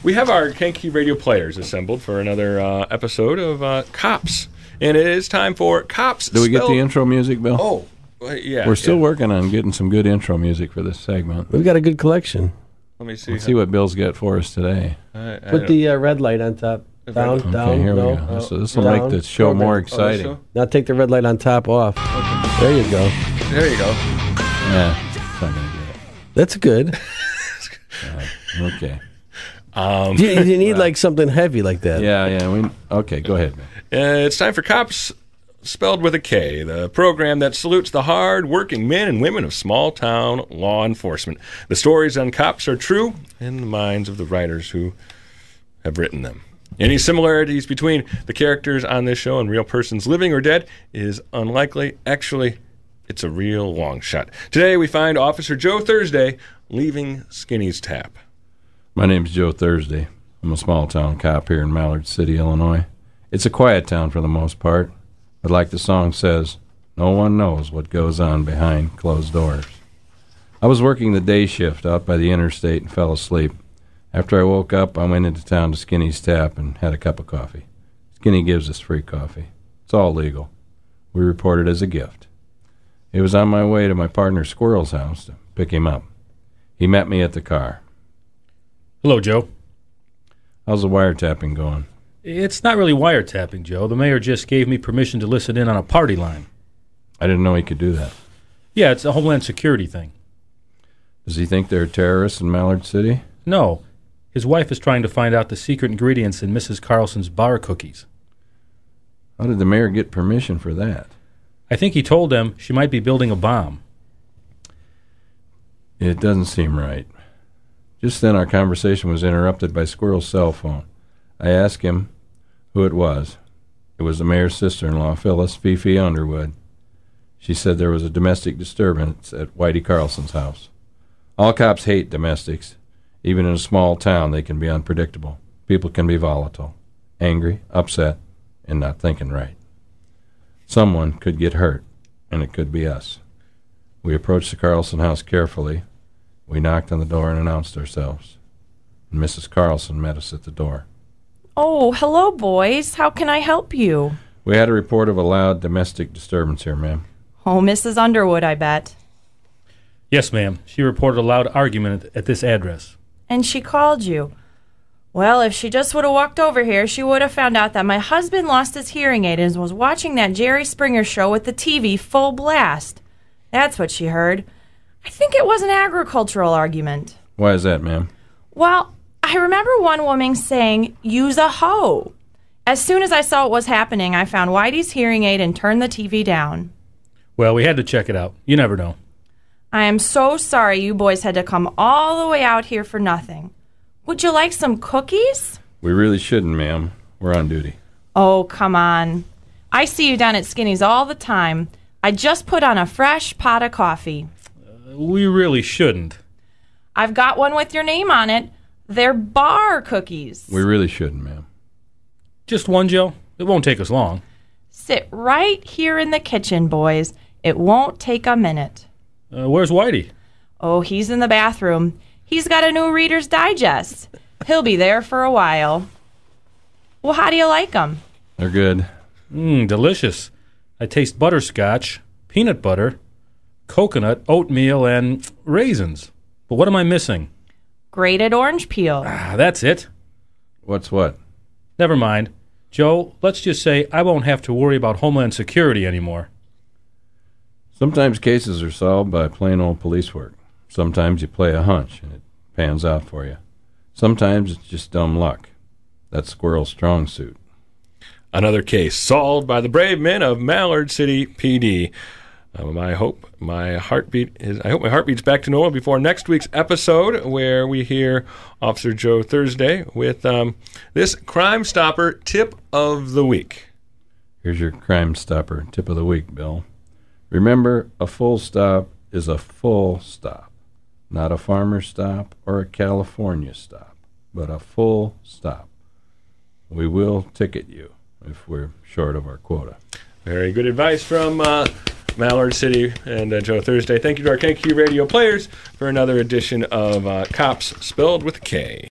We have our Yohnka radio players assembled for another episode of Kops. And it is time for Kops. Do we get the intro music, Bill? Oh, yeah. We're still working on getting some good intro music for this segment. We've got a good collection. Let me see. Let's see what Bill's got for us today. Put the red light on top. Down, okay, down. Here we no, go. So this will make the show more exciting. Now take the red light on top off. Okay. There you go. There you go. Yeah, it's not going to get it. That's good. Okay. You need like something heavy like that. Yeah. Okay, go ahead, man. It's time for Kops, spelled with a K, the program that salutes the hard-working men and women of small-town law enforcement. The stories on Kops are true in the minds of the writers who have written them. Any similarities between the characters on this show and real persons living or dead is unlikely. Actually, it's a real long shot. Today we find Officer Joe Thursday leaving Skinny's Tap. My name's Joe Thursday. I'm a small-town cop here in Mallard City, Illinois. It's a quiet town for the most part, but like the song says, no one knows what goes on behind closed doors. I was working the day shift out by the interstate and fell asleep. After I woke up, I went into town to Skinny's Tap and had a cup of coffee. Skinny gives us free coffee. It's all legal. We report it as a gift. It was on my way to my partner Squirrel's house to pick him up. He met me at the car. Hello, Joe. How's the wiretapping going? It's not really wiretapping, Joe. The mayor just gave me permission to listen in on a party line. I didn't know he could do that. Yeah, it's a Homeland Security thing. Does he think there are terrorists in Mallard City? No. His wife is trying to find out the secret ingredients in Mrs. Carlson's bar cookies. How did the mayor get permission for that? I think he told them she might be building a bomb. It doesn't seem right. Just then our conversation was interrupted by Squirrel's cell phone. I asked him who it was. It was the mayor's sister-in-law, Phyllis Fifi Underwood. She said there was a domestic disturbance at Whitey Carlson's house. All cops hate domestics. Even in a small town, they can be unpredictable. People can be volatile, angry, upset, and not thinking right. Someone could get hurt, and it could be us. We approached the Carlson house carefully. We knocked on the door and announced ourselves. And Mrs. Carlson met us at the door. Oh, hello, boys. How can I help you? We had a report of a loud domestic disturbance here, ma'am. Oh, Mrs. Underwood, I bet. Yes, ma'am. She reported a loud argument at this address. And she called you. Well, if she just would have walked over here, she would have found out that my husband lost his hearing aid and was watching that Jerry Springer show with the TV full blast. That's what she heard. I think it was an agricultural argument. Why is that, ma'am? Well, I remember one woman saying, use a hoe. As soon as I saw what was happening, I found Whitey's hearing aid and turned the TV down. Well, we had to check it out. You never know. I am so sorry you boys had to come all the way out here for nothing. Would you like some cookies? We really shouldn't, ma'am. We're on duty. Oh, come on. I see you down at Skinny's all the time. I just put on a fresh pot of coffee. We really shouldn't. I've got one with your name on it. They're bar cookies. We really shouldn't, ma'am. Just one, Joe? It won't take us long. Sit right here in the kitchen, boys. It won't take a minute. Where's Whitey? Oh, he's in the bathroom. He's got a new Reader's Digest. He'll be there for a while. Well, how do you like them? They're good. Delicious. I taste butterscotch, peanut butter, coconut, oatmeal, and raisins. But what am I missing? Grated orange peel. That's it. What's what? Never mind. Joe, let's just say I won't have to worry about Homeland Security anymore. Sometimes cases are solved by plain old police work. Sometimes you play a hunch and it pans out for you. Sometimes it's just dumb luck. That's Squirrel's strong suit. Another case solved by the brave men of Mallard City PD. I hope my heartbeat's back to normal before next week's episode, where we hear Officer Joe Thursday with this Crime Stopper tip of the week. Here's your Crime Stopper tip of the week, Bill. Remember, a full stop is a full stop, not a farmer stop or a California stop, but a full stop. We will ticket you if we're short of our quota. Very good advice from Mallard City and Joe Thursday. Thank you to our Yohnka radio players for another edition of Kops, spelled with a K.